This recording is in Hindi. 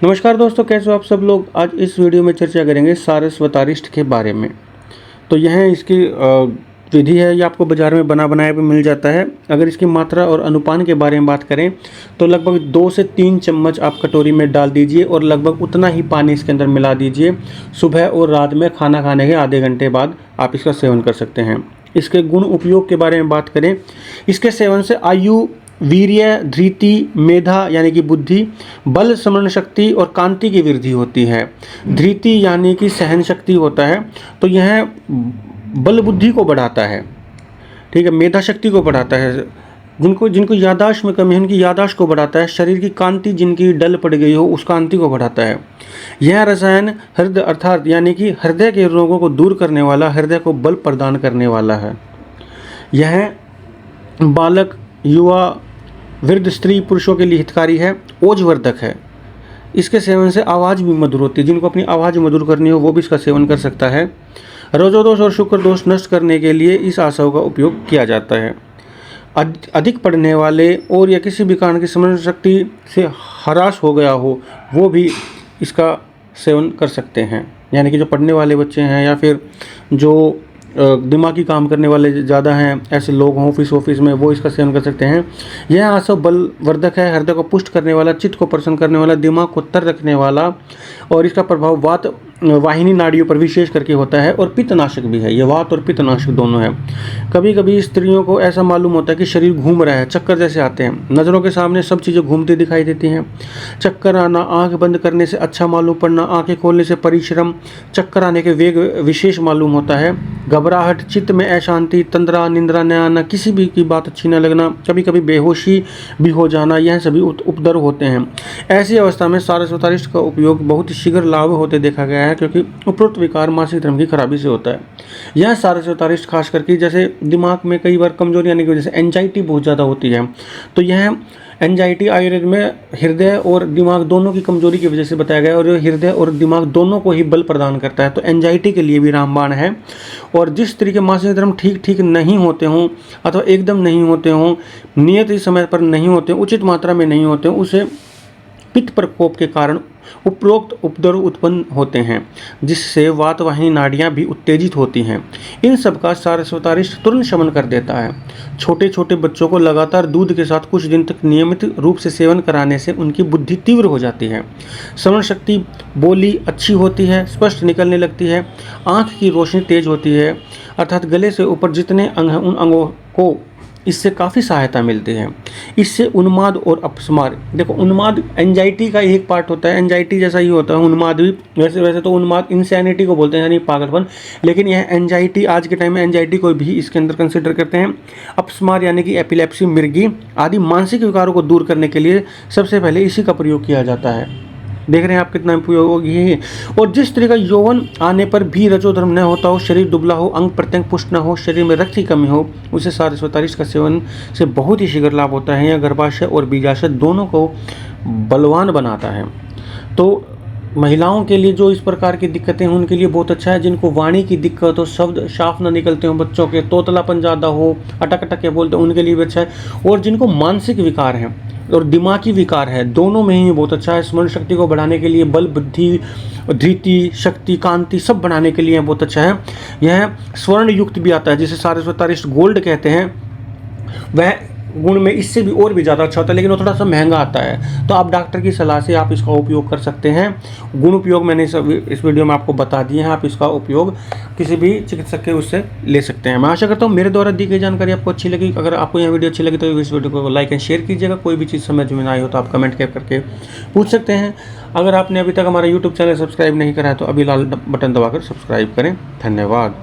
नमस्कार दोस्तों, कैसे हो आप सब लोग। आज इस वीडियो में चर्चा करेंगे सारस्वतारिष्ट के बारे में। तो यह इसकी विधि है, ये आपको बाज़ार में बना बनाया भी मिल जाता है। अगर इसकी मात्रा और अनुपान के बारे में बात करें तो लगभग 2 से 3 चम्मच आप कटोरी में डाल दीजिए और लगभग उतना ही पानी इसके अंदर मिला दीजिए। सुबह और रात में खाना खाने के आधे घंटे बाद आप इसका सेवन कर सकते हैं। इसके गुण उपयोग के बारे में बात करें, इसके सेवन से आयु, वीर्य, धृति, मेधा यानी कि बुद्धि, बल, स्मरण शक्ति और कांति की वृद्धि होती है। धृति यानी कि सहन शक्ति होता है, तो यह बल बुद्धि को बढ़ाता है, ठीक है। मेधा शक्ति को बढ़ाता है, जिनको याददाश्त में कमी है उनकी याददाश्त को बढ़ाता है। शरीर की कांति जिनकी डल पड़ गई हो उस कांति को बढ़ाता है। यह रसायन हृदय अर्थात यानी कि हृदय के रोगों को दूर करने वाला, हृदय को बल प्रदान करने वाला है। यह बालक, युवा, वृद्ध, स्त्री, पुरुषों के लिए हितकारी है। ओजवर्धक है। इसके सेवन से आवाज़ भी मधुर होती है। जिनको अपनी आवाज़ मधुर करनी हो वो भी इसका सेवन कर सकता है। रजोदोष और शुक्र दोष नष्ट करने के लिए इस आसव का उपयोग किया जाता है। अधिक पढ़ने वाले और या किसी भी कारण की स्मरण शक्ति से हरास हो गया हो वो भी इसका सेवन कर सकते हैं। यानी कि जो पढ़ने वाले बच्चे हैं या फिर जो दिमागी काम करने वाले ज़्यादा हैं, ऐसे लोग हों ऑफिस में, वो इसका सेवन कर सकते हैं। यह आसव बलवर्धक है, हृदय को पुष्ट करने वाला, चित्त को प्रसन्न करने वाला, दिमाग को तर रखने वाला और इसका प्रभाव वात वाहिनी नाड़ियों पर विशेष करके होता है और पित्तनाशक भी है। ये वात और पित्तनाशक दोनों है। कभी कभी स्त्रियों को ऐसा मालूम होता है कि शरीर घूम रहा है, चक्कर जैसे आते हैं, नज़रों के सामने सब चीज़ें घूमती दिखाई देती हैं। चक्कर आना, आंख बंद करने से अच्छा मालूम पड़ना, आंखें खोलने से परिश्रम, चक्कर आने के वेग विशेष मालूम होता है। घबराहट, चित्त में अशांति, तंद्रा, निंद्रा न आना, किसी भी की बात अच्छी न लगना, कभी कभी बेहोशी भी हो जाना, यह सभी उपद्रव होते हैं। ऐसी अवस्था में सारस्वतारिष्ट का उपयोग बहुत ही शीघ्र लाभ होते देखा गया है, क्योंकि उपरोक्त विकार मासिक धर्म की खराबी से होता है। यह सारस्वतारिष्ट खास करके जैसे दिमाग में कई बार कमजोरी आने की वजह से एंजाइटी बहुत ज़्यादा होती है, तो यह एंजाइटी आयुर्वेद में हृदय और दिमाग दोनों की कमजोरी की वजह से बताया गया है और हृदय और दिमाग दोनों को ही बल प्रदान करता है। तो एंजाइटी के लिए भी रामबाण है। और जिस तरीके मासिक धर्म ठीक नहीं होते हों अथवा एकदम नहीं होते हों, नियत समय पर नहीं होते, उचित मात्रा में नहीं होते, उसे पित्त प्रकोप के कारण उपरोक्त उपद्रव उत्पन्न होते हैं, जिससे वात वाहिनी नाड़ियां भी उत्तेजित होती हैं। इन सब का सारस्वतारिष्ट तुरंत शमन कर देता है। छोटे छोटे बच्चों को लगातार दूध के साथ कुछ दिन तक नियमित रूप से सेवन कराने से उनकी बुद्धि तीव्र हो जाती है, स्मरण शक्ति, बोली अच्छी होती है, स्पष्ट निकलने लगती है, आँख की रोशनी तेज होती है, अर्थात गले से ऊपर जितने अंग हैं उन अंगों को इससे काफ़ी सहायता मिलती है। इससे उन्माद और अपस्मार, देखो उन्माद एंजाइटी का एक पार्ट होता है, एंजाइटी जैसा ही होता है उन्माद भी। वैसे तो उन्माद इंसैनिटी को बोलते हैं, यानी पागलपन, लेकिन यह एंजाइटी आज के टाइम में एंजाइटी को भी इसके अंदर कंसिडर करते हैं। अपस्मार यानी कि एपिलेप्सी, मिर्गी आदि मानसिक विकारों को दूर करने के लिए सबसे पहले इसी का प्रयोग किया जाता है। देख रहे हैं आप कितना उपयोगी है। और जिस तरह का यौवन आने पर भी रजोधर्म न होता हो, शरीर दुबला हो, अंग प्रत्यंग पुष्ट न हो, शरीर में रक्त की कमी हो, उसे सारस्वतारिष्ट का सेवन से बहुत ही शीघ्र लाभ होता है। यह गर्भाशय और बीजाशय दोनों को बलवान बनाता है। तो महिलाओं के लिए जो इस प्रकार की दिक्कतें हैं उनके लिए बहुत अच्छा है। जिनको वाणी की दिक्कत हो, शब्द साफ ना निकलते हो, बच्चों के तोतलापन ज़्यादा हो, अटक अटक के बोलते हैं, उनके लिए भी अच्छा है। और जिनको मानसिक विकार हैं और दिमागी विकार है, दोनों में ही बहुत अच्छा है। स्मरण शक्ति को बढ़ाने के लिए, बल, बुद्धि, धृति, शक्ति, कांति सब बढ़ाने के लिए बहुत अच्छा है। यह स्वर्ण युक्त भी आता है, जिसे सारस्वतारिष्ट गोल्ड कहते हैं। वह गुण में इससे भी और भी ज़्यादा अच्छा होता है, लेकिन वो थोड़ा सा महंगा आता है। तो आप डॉक्टर की सलाह से आप इसका उपयोग कर सकते हैं। गुण उपयोग मैंने इस वीडियो में आपको बता दिए हैं। आप इसका उपयोग किसी भी चिकित्सक के उससे ले सकते हैं। मैं आशा करता हूँ मेरे द्वारा दी गई जानकारी आपको अच्छी लगी। अगर आपको यह वीडियो अच्छी लगी तो इस वीडियो को लाइक एंड शेयर कीजिएगा। कोई भी चीज़ समझ में ना आई हो तो आप कमेंट करके पूछ सकते हैं। अगर आपने अभी तक हमारा यूट्यूब चैनल सब्सक्राइब नहीं करा है तो अभी लाल बटन दबाकर सब्सक्राइब करें। धन्यवाद।